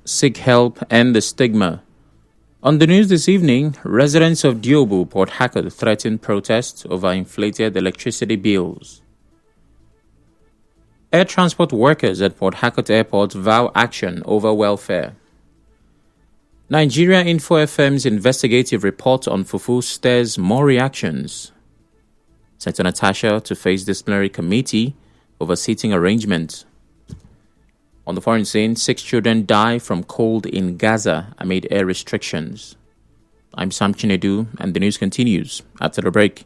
seek help, end the stigma. On the news this evening, residents of Diobu, Port Harcourt, threaten protests over inflated electricity bills. Air transport workers at Port Harcourt Airport vow action over welfare. Nigeria Info FM's investigative report on Fufu stirs more reactions. Senator Natasha to face disciplinary committee over seating arrangement. On the foreign scene, 6 children die from cold in Gaza amid air restrictions. I'm Sam Chinedu, and the news continues after the break.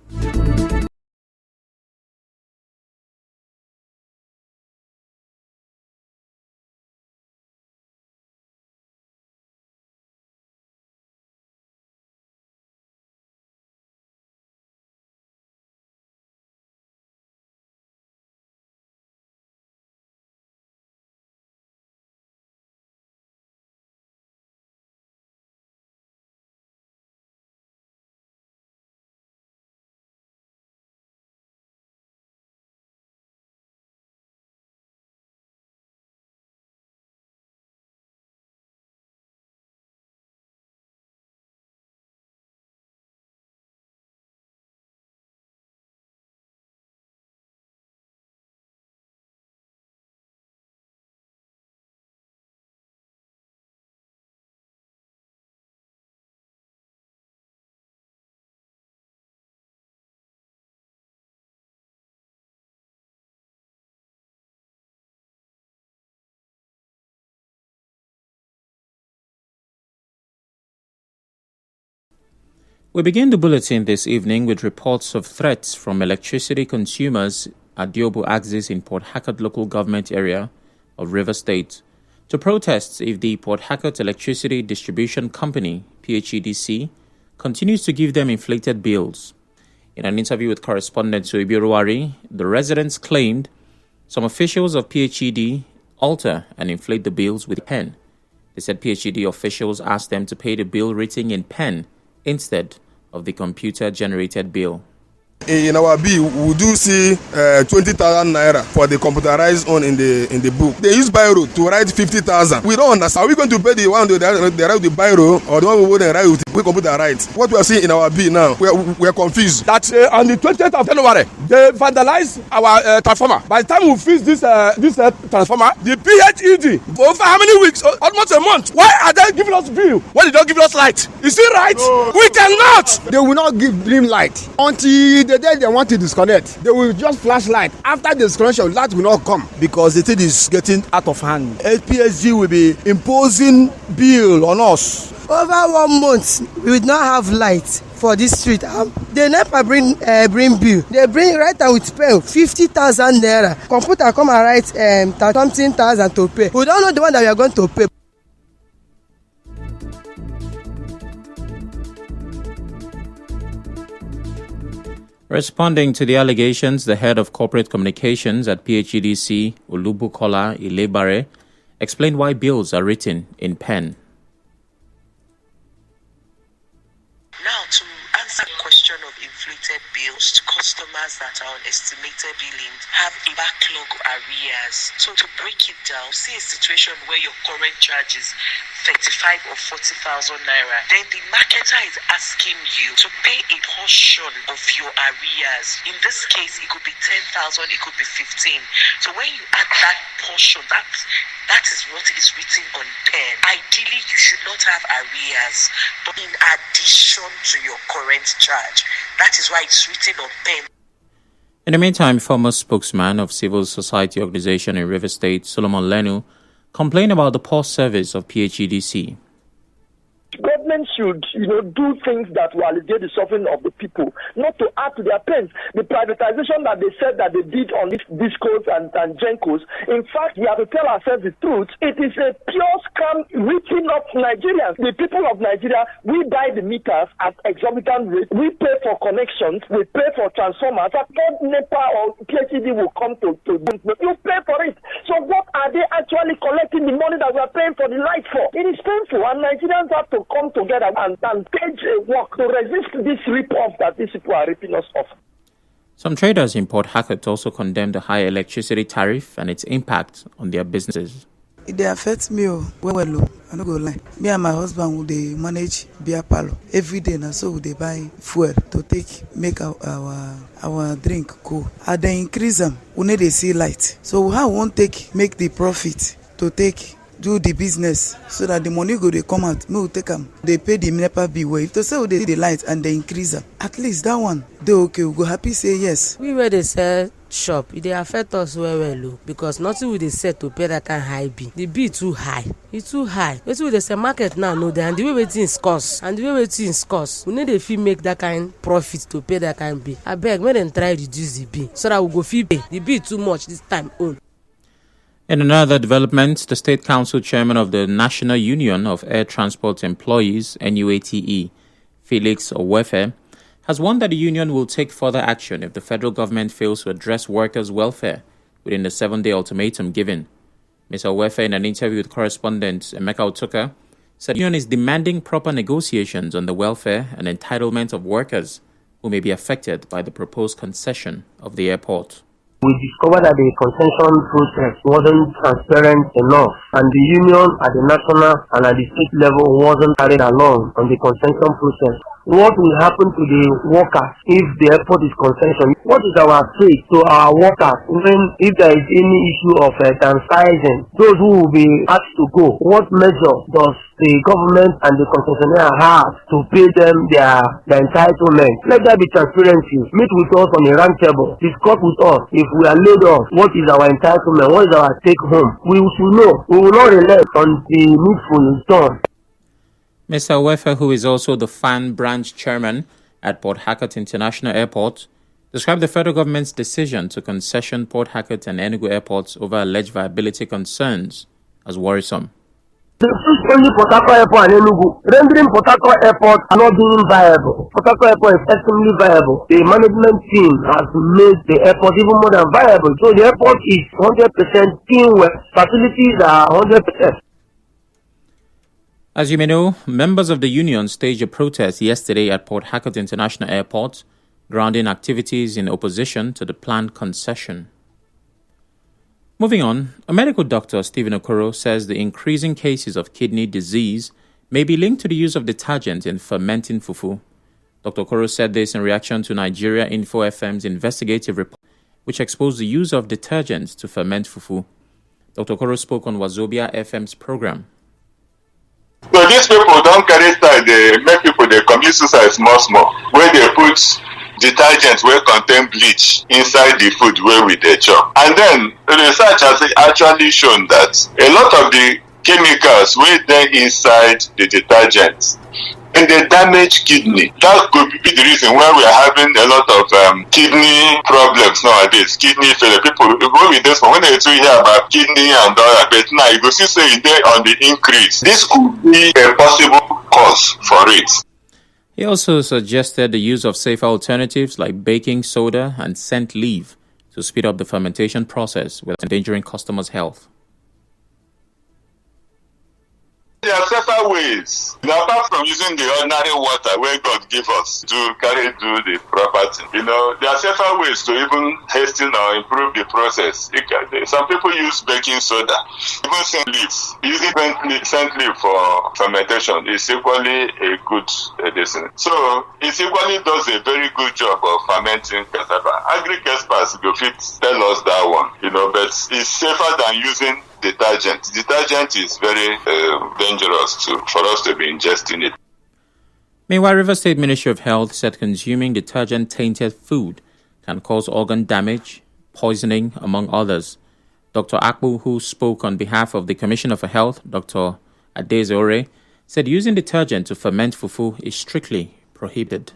We begin the bulletin this evening with reports of threats from electricity consumers at Diobu Axis in Port Harcourt local government area of Rivers State to protest if the Port Harcourt Electricity Distribution Company, PHEDC, continues to give them inflated bills. In an interview with correspondent Suibi Ruwari, the residents claimed some officials of PHED alter and inflate the bills with pen. They said PHED officials asked them to pay the bill written in pen instead of the computer-generated bill. In our bill, we do see 20,000 naira for the computerized one in the book. They use biro to write 50,000. We don't understand. Are we going to pay the one they write with the biro or the one we write with the computer write? What we are seeing in our bill now, we are confused. That on the 20th of January, they vandalized our transformer. By the time we fix this transformer, the PHED for over how many weeks? Almost a month. Why are they giving us bill when they don't give us light? Is it right? No. We cannot. They will not give green light until the day they want to disconnect. They will just flash light. After the disconnection, light will not come because the thing is getting out of hand. PSG will be imposing bill on us. Over 1 month, we will not have light for this street. They never bring bill. They bring right now with pay 50,000 naira. Computer come and write something thousand to pay. We don't know the one that we are going to pay. Responding to the allegations, the head of corporate communications at PHEDC, Olubukola Ilebare, explained why bills are written in pen. Now, to answer the question of inflated bills, customers that are on estimated billing have a backlog of arrears. So to break it down, see a situation where your current charge is 35 or 40,000 naira. Then the marketer is asking you to pay a portion of your arrears. In this case, it could be 10,000, it could be 15. So when you add that portion, that is what is written on pen. Ideally, you should not have arrears, but in addition to your current charge. That is why it's written on pen. In the meantime, former spokesman of civil society organization in Rivers State, Solomon Lenu, complained about the poor service of PHEDC. Government should, do things that will alleviate the suffering of the people, not to add to their pains. The privatization that they said that they did on these discos and Gencos, in fact, we have to tell ourselves the truth. It is a pure scam ripping off Nigerians. The people of Nigeria, we buy the meters at exorbitant rates. We pay for connections. We pay for transformers. That NEPA or PHED will come to you pay for it. So what are they actually collecting the money that we are paying for the light for? It is painful, and Nigerians have to come together and page a work to resist this rip-off that these people are ripping us off. Some traders in Port Harcourt also condemned the high electricity tariff and its impact on their businesses. It dey affect me well. I no go lie. Me and my husband we dey manage beer parlour every day. Na so we dey buy fuel to take make our drink cool. And dey increase am, we no dey see light. So how we wan take make the profit to take do the business so that the money go dey come out, me we take am dey pay the NEPA bill well. If to say we dey see the light and dey increase am, at least that one dey okay. We go happy say yes. We wey dey sell shop, e dey affect us well because nothing we dey sell to pay that kind high bill. The bill too high. E too high. Wetin we dey sell market now no dey, and the way wetin is cost we no dey fit make that kind profit to pay that kind bill. Abeg make dem try reduce the bill so that we go fit pay. The bill too much this time own. In another development, the State Council Chairman of the National Union of Air Transport Employees, NUATE, Felix Owefe, has warned that the union will take further action if the federal government fails to address workers' welfare within the 7-day ultimatum given. Ms. Owefe, in an interview with correspondent Emeka Otuka, said the union is demanding proper negotiations on the welfare and entitlement of workers who may be affected by the proposed concession of the airport. We discovered that the concession process wasn't transparent enough, and the union at the national and at the state level wasn't carried along on the concession process. What will happen to the workers if the airport is concession? What is our fate to our workers if there is any issue of downsizing? Those who will be asked to go, what measure does the government and the concessionaire have to pay them their entitlement? Let there be transparency. Meet with us on a round table. Discuss with us. If we are laid off, what is our entitlement? What is our take home? We should know. We will not relent on the needful is done. Mr. Owefe, who is also the FAN branch chairman at Port Harcourt International Airport, described the federal government's decision to concession Port Harcourt and Enugu airports over alleged viability concerns as worrisome. The only Port Harcourt Airport and Enugu, rendering Port Harcourt Airport not being viable. Port Harcourt Airport is extremely viable. The management team has made the airport even more than viable. So the airport is 100% teamwork. Facilities are 100%. As you may know, members of the union staged a protest yesterday at Port Harcourt International Airport, grounding activities in opposition to the planned concession. Moving on, a medical doctor, Stephen Okoro, says the increasing cases of kidney disease may be linked to the use of detergent in fermenting fufu. Dr. Okoro said this in reaction to Nigeria Info FM's investigative report, which exposed the use of detergents to ferment fufu. Dr. Okoro spoke on Wazobia FM's program. So these people don't carry style, they make people they commit suicide small, where they put detergents where contain bleach inside the food where we they chop. And then the research has actually shown that a lot of the chemicals where they inside the detergents and they damage kidney. That could be the reason why we are having a lot of kidney problems nowadays. Kidney failure. People go with this one when they hear about kidney and all that, but now you go see say they're on the increase. This could be a possible cause for it. He also suggested the use of safer alternatives like baking soda and scent leaf to speed up the fermentation process without endangering customers' health. There are several ways. Apart from using the ordinary water where God gave us to carry through the property, there are several ways to even hasten or improve the process. Some people use baking soda, even scent leaf. Using scent leaf for fermentation is equally a good medicine. So it equally does a very good job of fermenting cassava. Agric experts go fit tell us that one, but it's safer than using detergent. Detergent is very dangerous for us to be ingesting it. Meanwhile, Rivers State Ministry of Health said consuming detergent-tainted food can cause organ damage, poisoning, among others. Dr. Akbu, who spoke on behalf of the Commissioner for Health, Dr. Adeze Ore, said using detergent to ferment fufu is strictly prohibited.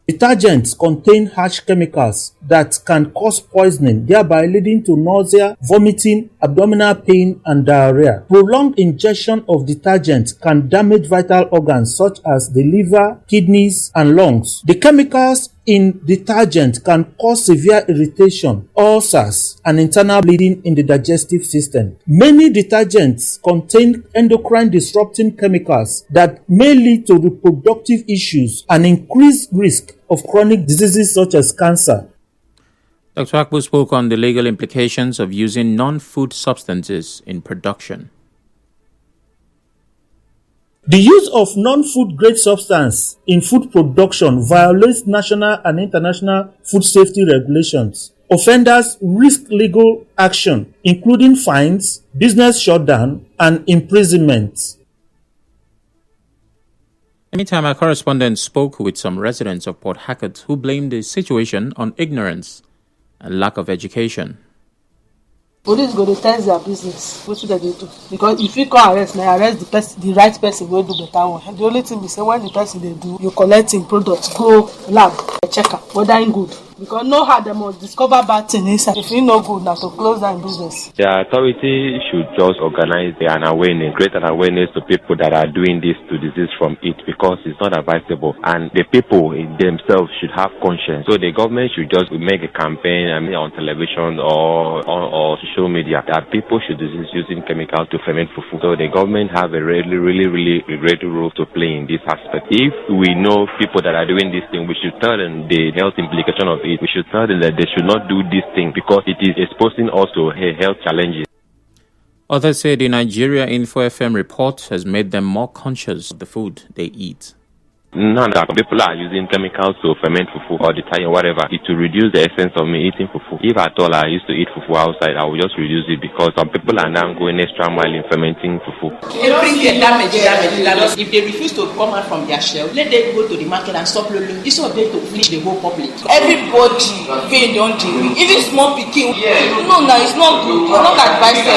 Detergents contain harsh chemicals that can cause poisoning, thereby leading to nausea, vomiting, abdominal pain, and diarrhea. Prolonged ingestion of detergent can damage vital organs such as the liver, kidneys, and lungs. The chemicals in detergent can cause severe irritation, ulcers, and internal bleeding in the digestive system. Many detergents contain endocrine disrupting chemicals that may lead to reproductive issues and increased risk of chronic diseases such as cancer. Dr. Akbu spoke on the legal implications of using non-food substances in production. The use of non-food grade substance in food production violates national and international food safety regulations. Offenders risk legal action, including fines, business shutdown, and imprisonment. Meantime, our correspondent spoke with some residents of Port Harcourt who blamed the situation on ignorance and lack of education. Police go to test their business. What should they do? Because if you come arrest, now arrest the person, the right person will do better one. And the only thing we say when the person they do, you collecting products, go lab, check up whether in good. Because no how they must discover bad thing inside. If you no good, now to close down business. The authority should just organize an awareness, create an awareness to people that are doing this to disease from it, because it's not advisable. And the people themselves should have conscience. So the government should just make a campaign, on television or social media, that people should use using chemicals to ferment fufu. So the government have a really great role to play in this aspect. If we know people that are doing this thing, we should tell them the health implication of it. We should tell them that they should not do this thing because it is exposing us to health challenges. Others say the Nigeria Info FM report has made them more conscious of the food they eat. None that people are using chemicals to ferment fufu or detergent, whatever, it will reduce the essence of me eating fufu. If at all I used to eat fufu outside, I will just reduce it, because some people are now going extra mile in fermenting fufu. Everything damage. If they refuse to come out from their shell, let them go to the market and stop lolling. Instead of them to finish the whole public. Everybody pain don't drink. Even small pikin. No, it's not good. You're not advised.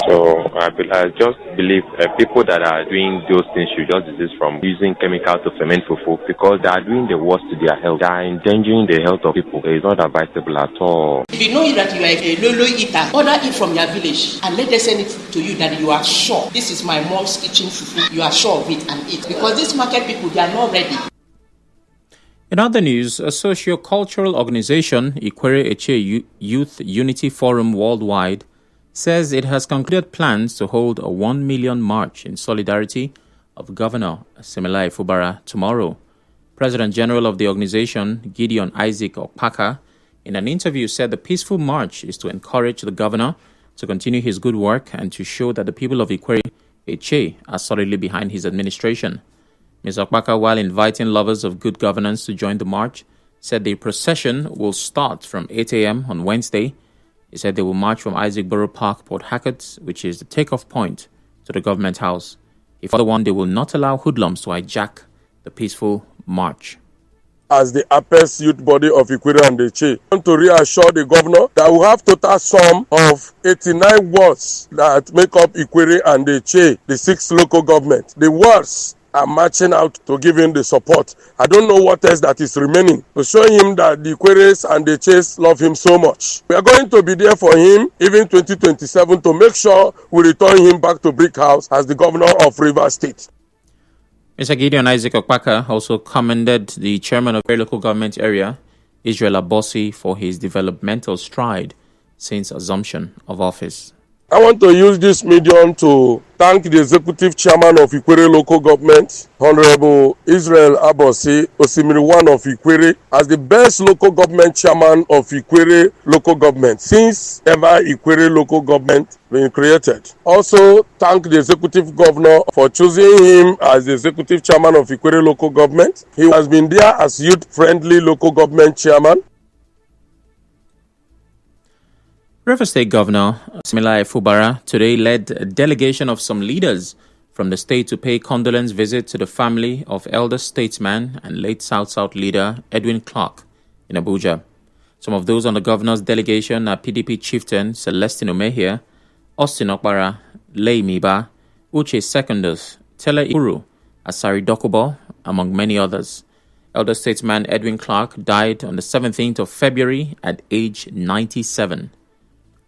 So I just believe people that are doing those things should just desist from using chemicals to ferment fufu, because they are doing the worst to their health. They are endangering the health of people. It is not advisable at all. If you know that you are a lolo eater, order it from your village and let them send it to you that you are sure this is my mom's kitchen fufu. You are sure of it and eat, because these market people, they are not ready. In other news, a socio-cultural organization, Ikwere Eche Youth Unity Forum Worldwide, says it has concluded plans to hold a 1 million march in solidarity of Governor Siminalayi Fubara tomorrow. President General of the organization, Gideon Isaac Okpaka, in an interview said the peaceful march is to encourage the governor to continue his good work and to show that the people of Ikwere Eche are solidly behind his administration. Ms. Okpaka, while inviting lovers of good governance to join the march, said the procession will start from 8 a.m. on Wednesday. He said they will march from Isaac Borough Park, Port Harcourt, which is the takeoff point, to the government house. He further warned they will not allow hoodlums to hijack the peaceful march. As the apex youth body of Ikwere and Eche, I want to reassure the governor that we have total sum of 89 wards that make up Ikwere and Eche, the 6 local government. The wards are marching out to give him the support. I don't know what else that is remaining to show him that the Ikweres and the Eches love him so much. We are going to be there for him even 2027 to make sure we return him back to Brick House as the governor of Rivers State. Mr. Gideon Isaac Okpaka also commended the chairman of the local government area, Israel Abossi, for his developmental stride since assumption of office. I want to use this medium to thank the executive chairman of Ikwere local government, Honorable Israel Abossi Osimiri-1 of Ikwere, as the best local government chairman of Ikwere local government since ever Ikwere local government been created. Also thank the executive governor for choosing him as the executive chairman of Ikwere local government. He has been there as youth-friendly local government chairman. Rivers State Governor Siminalayi Fubara today led a delegation of some leaders from the state to pay condolence visit to the family of elder statesman and late South-South leader Edwin Clark in Abuja. Some of those on the governor's delegation are PDP chieftain Celestine Omehia, Austin Okpara, Lei Miba, Uche Secondus, Tele Ikuru, Asari Dokubo, among many others. Elder statesman Edwin Clark died on the 17th of February at age 97.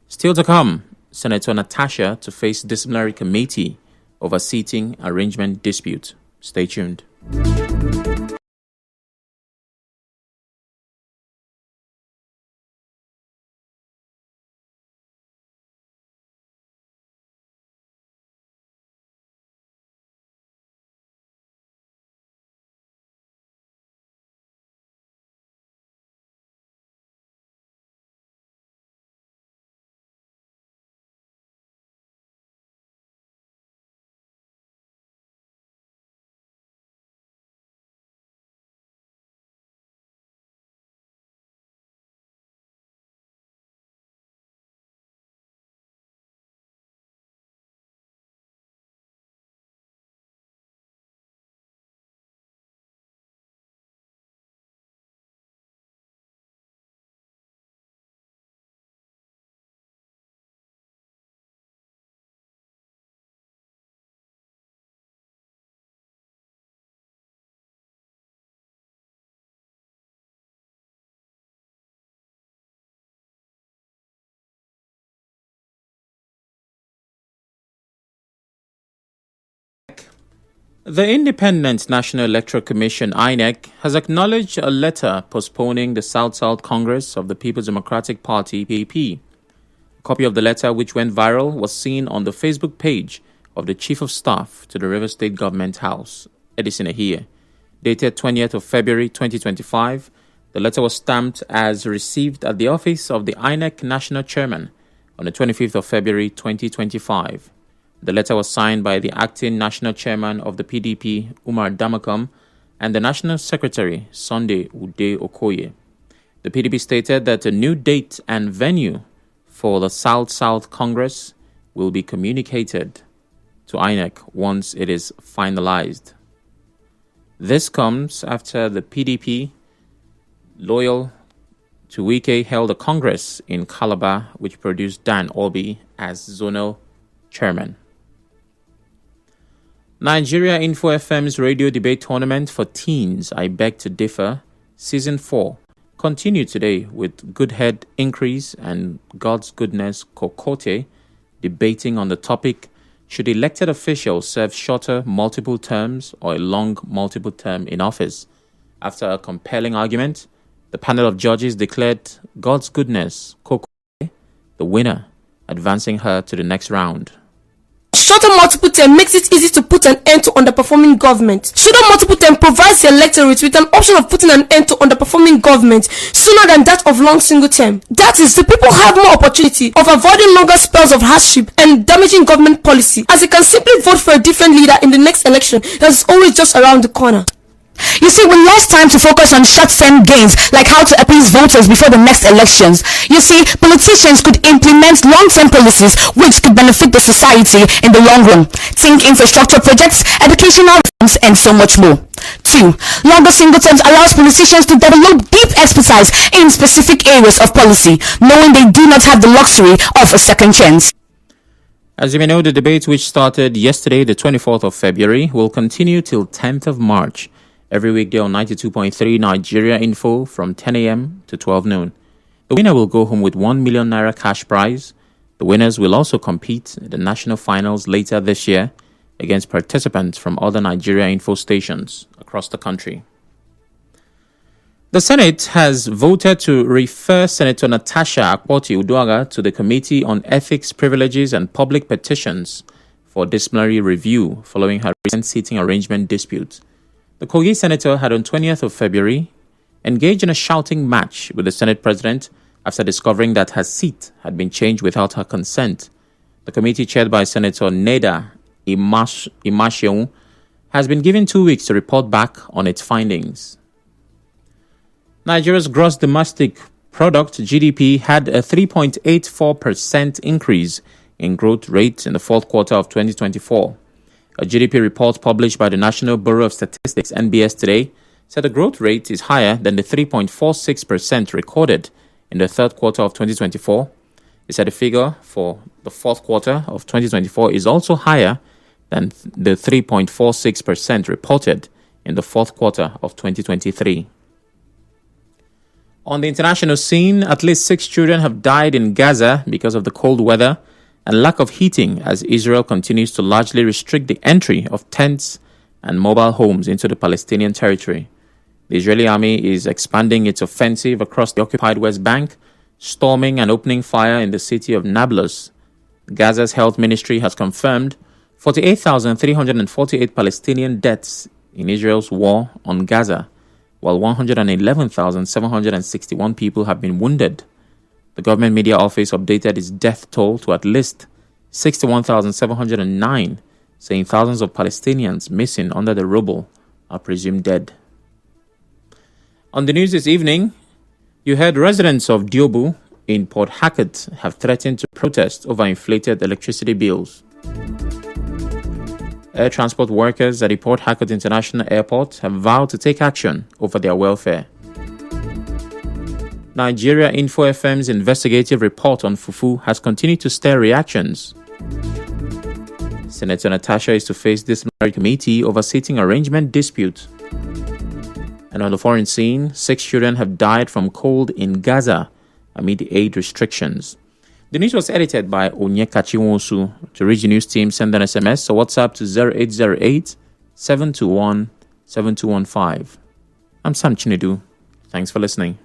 Still to come, Senator Natasha to face disciplinary committee over seating arrangement dispute. Stay tuned. The Independent National Electoral Commission, INEC, has acknowledged a letter postponing the South-South Congress of the People's Democratic Party, PDP. A copy of the letter, which went viral, was seen on the Facebook page of the Chief of Staff to the Rivers State Government House, Edison Ehie. Dated 20th of February 2025, the letter was stamped as received at the office of the INEC National Chairman on the 25th of February 2025. The letter was signed by the acting National Chairman of the PDP, Umar Damakam, and the National Secretary, Sunday Ude Okoye. The PDP stated that a new date and venue for the South-South Congress will be communicated to INEC once it is finalized. This comes after the PDP, loyal to Wike, held a Congress in Calabar which produced Dan Obi as zonal chairman. Nigeria Info FM's radio debate tournament for teens, I Beg to Differ, Season 4, continued today with Goodhead Increase and God's Goodness Kokote debating on the topic, should elected officials serve shorter multiple terms or a long multiple term in office? After a compelling argument, the panel of judges declared God's Goodness Kokote the winner, advancing her to the next round. Shorter multiple term makes it easy to put an end to underperforming government. Shorter multiple term provides the electorate with an option of putting an end to underperforming government sooner than that of long single term. That is, the people have more opportunity of avoiding longer spells of hardship and damaging government policy, as they can simply vote for a different leader in the next election that is always just around the corner. You see, with less time to focus on short-term gains, like how to appease voters before the next elections, you see, politicians could implement long-term policies which could benefit the society in the long run. Think infrastructure projects, educational reforms, and so much more. 2. Longer single terms allows politicians to develop deep expertise in specific areas of policy, knowing they do not have the luxury of a second chance. As you may know, the debate, which started yesterday, the 24th of February, will continue till 10th of March. Every weekday on 92.3 Nigeria Info from 10 a.m. to 12 noon. The winner will go home with 1 million naira cash prize. The winners will also compete in the national finals later this year against participants from other Nigeria Info stations across the country. The Senate has voted to refer Senator Natasha Akpoti-Uduaghan to the Committee on Ethics, Privileges and Public Petitions for disciplinary review following her recent seating arrangement dispute. The Kogi senator had on 20th of February engaged in a shouting match with the Senate President after discovering that her seat had been changed without her consent. The committee, chaired by Senator Neda Imasheun, has been given 2 weeks to report back on its findings. Nigeria's gross domestic product, GDP, had a 3.84% increase in growth rate in the fourth quarter of 2024. A GDP report published by the National Bureau of Statistics, NBS, today said the growth rate is higher than the 3.46% recorded in the third quarter of 2024. It said the figure for the fourth quarter of 2024 is also higher than the 3.46% reported in the fourth quarter of 2023. On the international scene, at least 6 children have died in Gaza because of the cold weather and lack of heating as Israel continues to largely restrict the entry of tents and mobile homes into the Palestinian territory. The Israeli army is expanding its offensive across the occupied West Bank, storming and opening fire in the city of Nablus. Gaza's health ministry has confirmed 48,348 Palestinian deaths in Israel's war on Gaza, while 111,761 people have been wounded. The government media office updated its death toll to at least 61,709, saying thousands of Palestinians missing under the rubble are presumed dead. On the news this evening, you heard residents of Diobu in Port Harcourt have threatened to protest over inflated electricity bills. Air transport workers at the Port Harcourt International Airport have vowed to take action over their welfare. Nigeria Info FM's investigative report on Fufu has continued to stir reactions. Senator Natasha is to face disciplinary committee over seating arrangement dispute. And on the foreign scene, 6 children have died from cold in Gaza amid aid restrictions. The news was edited by Onyekachi Nwosu. To reach the news team, send an SMS or WhatsApp to 0808 721 7215. I'm Sam Chinedu. Thanks for listening.